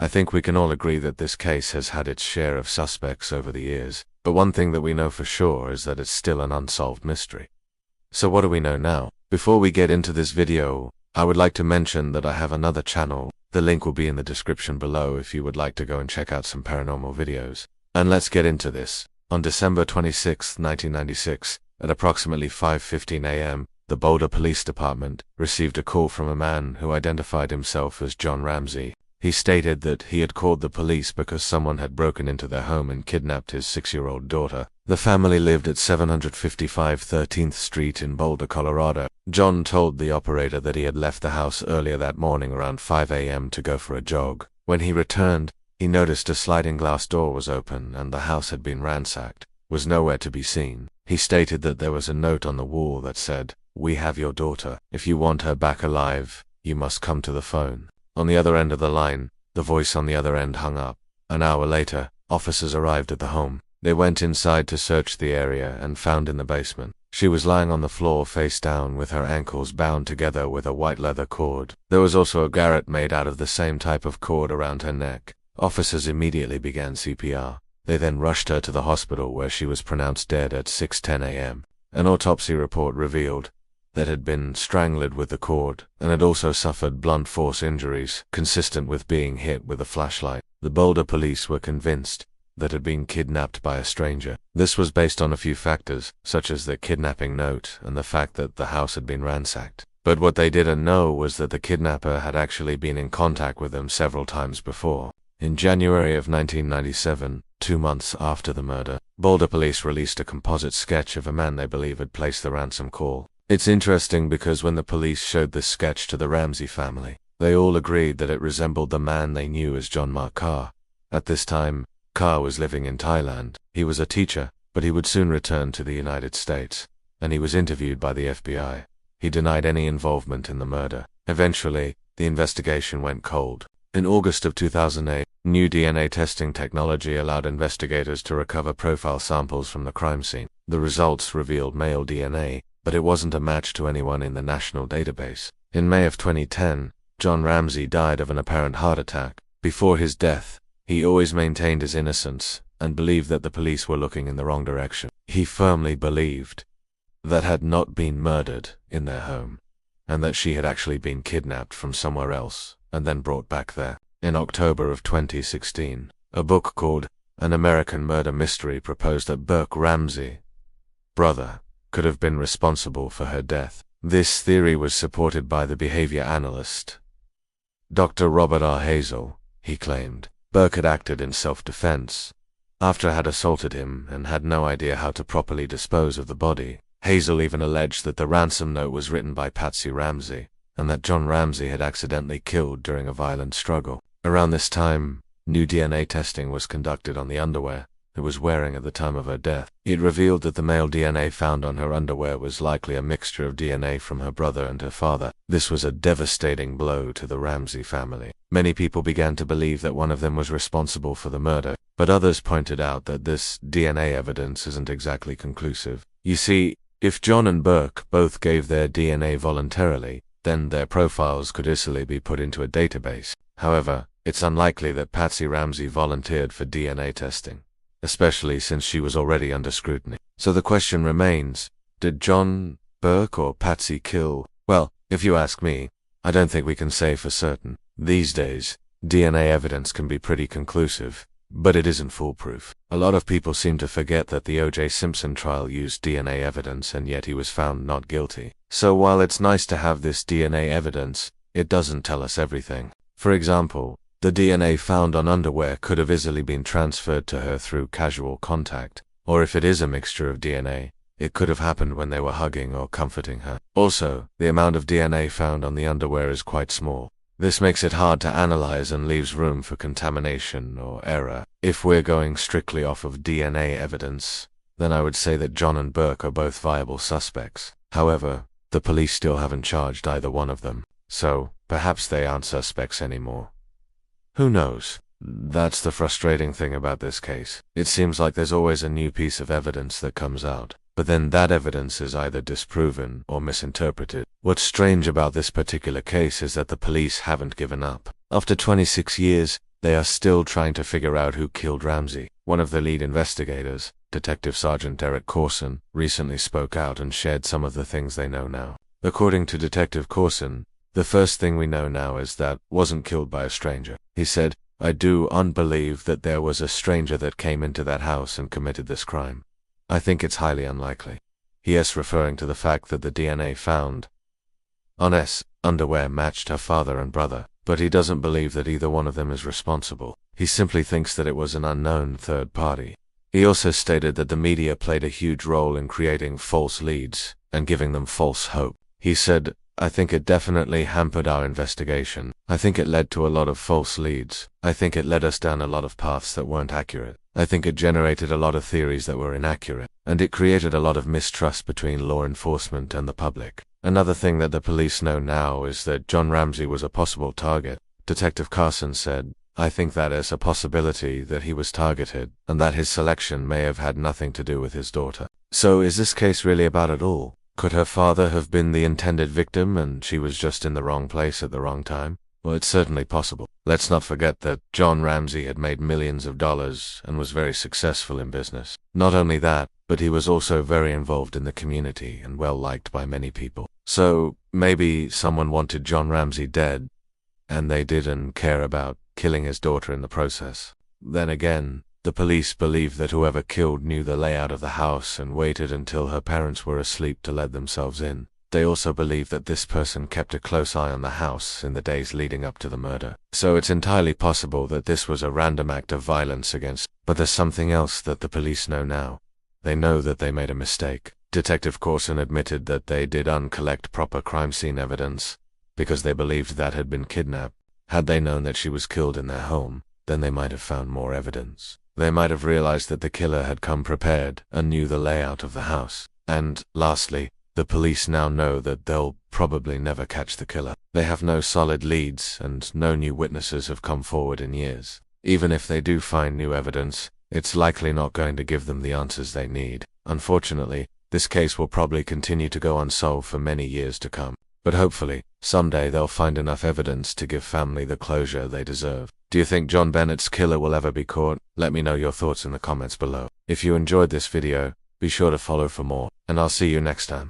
I think we can all agree that this case has had its share of suspects over the years, but one thing that we know for sure is that it's still an unsolved mystery. So what do we know now? Before we get into this video, I would like to mention that I have another channel. The link will be in the description below if you would like to go and check out some paranormal videos. And let's get into this. On December 26, 1996, at approximately 5:15 a.m., the Boulder Police Department received a call from a man who identified himself as John Ramsey. He stated that he had called the police because someone had broken into their home and kidnapped his 6-year-old daughter. The family lived at 755 13th Street in Boulder, Colorado. John told the operator that he had left the house earlier that morning around 5 a.m. to go for a jog. When he returned, he noticed a sliding glass door was open and the house had been ransacked, was nowhere to be seen. He stated that there was a note on the wall that said, "We have your daughter. If you want her back alive, you must come to the phone." On the other end of the line, the voice on the other end hung up. An hour later, officers arrived at the home. They went inside to search the area and found in the basement. She was lying on the floor face down with her ankles bound together with a white leather cord. There was also a garrote made out of the same type of cord around her neck. Officers immediately began CPR. They then rushed her to the hospital where she was pronounced dead at 6:10 a.m. An autopsy report revealed that had been strangled with the cord and had also suffered blunt force injuries consistent with being hit with a flashlight. The Boulder police were convinced that had been kidnapped by a stranger. This was based on a few factors, such as the kidnapping note and the fact that the house had been ransacked. But what they didn't know was that the kidnapper had actually been in contact with them several times before. In January of 1997, 2 months after the murder, Boulder police released a composite sketch of a man they believe had placed the ransom call. It's interesting because when the police showed this sketch to the Ramsey family, they all agreed that it resembled the man they knew as John Mark Carr. At this time, Carr was living in Thailand. He was a teacher, but he would soon return to the United States, and he was interviewed by the FBI. He denied any involvement in the murder. Eventually, the investigation went cold. In August of 2008, new DNA testing technology allowed investigators to recover profile samples from the crime scene. The results revealed male DNA, but it wasn't a match to anyone in the national database. In May of 2010, John Ramsey died of an apparent heart attack. Before his death, he always maintained his innocence and believed that the police were looking in the wrong direction. He firmly believed that had not been murdered in their home, and that she had actually been kidnapped from somewhere else and then brought back there. In October of 2016, a book called An American Murder Mystery proposed that Burke Ramsey, brother, could have been responsible for her death. This theory was supported by the behavior analyst, Dr. Robert R. Hazel. He claimed Burke had acted in self-defense after had assaulted him and had no idea how to properly dispose of the body. Hazel even alleged that the ransom note was written by Patsy Ramsey and that John Ramsey had accidentally killed during a violent struggle. Around this time, new DNA testing was conducted on the underwear it was wearing at the time of her death. It revealed that the male DNA found on her underwear was likely a mixture of DNA from her brother and her father. This was a devastating blow to the Ramsey family. Many people began to believe that one of them was responsible for the murder, but others pointed out that this DNA evidence isn't exactly conclusive. You see, if John and Burke both gave their DNA voluntarily, then their profiles could easily be put into a database. However, it's unlikely that Patsy Ramsey volunteered for DNA testing, especially since she was already under scrutiny. So the question remains, did John, Burke, or Patsy kill? Well, if you ask me, I don't think we can say for certain. These days, DNA evidence can be pretty conclusive, but it isn't foolproof. A lot of people seem to forget that the O.J. Simpson trial used DNA evidence and yet he was found not guilty. So while it's nice to have this DNA evidence, it doesn't tell us everything. For example, the DNA found on underwear could have easily been transferred to her through casual contact, or if it is a mixture of DNA, it could have happened when they were hugging or comforting her. Also, the amount of DNA found on the underwear is quite small. This makes it hard to analyze and leaves room for contamination or error. If we're going strictly off of DNA evidence, then I would say that John and Burke are both viable suspects. However, the police still haven't charged either one of them, so perhaps they aren't suspects anymore. Who knows? That's the frustrating thing about this case. It seems like there's always a new piece of evidence that comes out, but then that evidence is either disproven or misinterpreted. What's strange about this particular case is that the police haven't given up. After 26 years, They are still trying to figure out who killed Ramsey. One of the lead investigators, Detective Sergeant Derek Corson, recently spoke out and shared some of the things they know now. According to Detective Corson, the first thing we know now is that wasn't killed by a stranger. He said, "I do unbelieve that there was a stranger that came into that house and committed this crime. I think it's highly unlikely." He is referring to the fact that the DNA found on S. underwear matched her father and brother, but he doesn't believe that either one of them is responsible. He simply thinks that it was an unknown third party. He also stated that the media played a huge role in creating false leads and giving them false hope. He said, "I think it definitely hampered our investigation. I think it led to a lot of false leads. I think it led us down a lot of paths that weren't accurate. I think it generated a lot of theories that were inaccurate, and it created a lot of mistrust between law enforcement and the public." Another thing that the police know now is that John Ramsey was a possible target. Detective Carson said, "I think that is a possibility that he was targeted, and that his selection may have had nothing to do with his daughter." So is this case really about it all? Could her father have been the intended victim and she was just in the wrong place at the wrong time? Well, it's certainly possible. Let's not forget that John Ramsey had made millions of dollars and was very successful in business. Not only that, but he was also very involved in the community and well liked by many people. So maybe someone wanted John Ramsey dead, and they didn't care about killing his daughter in the process. Then again, the police believe that whoever killed knew the layout of the house and waited until her parents were asleep to let themselves in. They also believe that this person kept a close eye on the house in the days leading up to the murder. So it's entirely possible that this was a random act of violence against. But there's something else that the police know now. They know that they made a mistake. Detective Corson admitted that they did uncollect proper crime scene evidence because they believed that had been kidnapped. Had they known that she was killed in their home, then they might have found more evidence. They might have realized that the killer had come prepared and knew the layout of the house. And, lastly, the police now know that they'll probably never catch the killer. They have no solid leads and no new witnesses have come forward in years. Even if they do find new evidence, it's likely not going to give them the answers they need. Unfortunately, this case will probably continue to go unsolved for many years to come. But hopefully, someday they'll find enough evidence to give family the closure they deserve. Do you think JonBenét's killer will ever be caught? Let me know your thoughts in the comments below. If you enjoyed this video, be sure to follow for more, and I'll see you next time.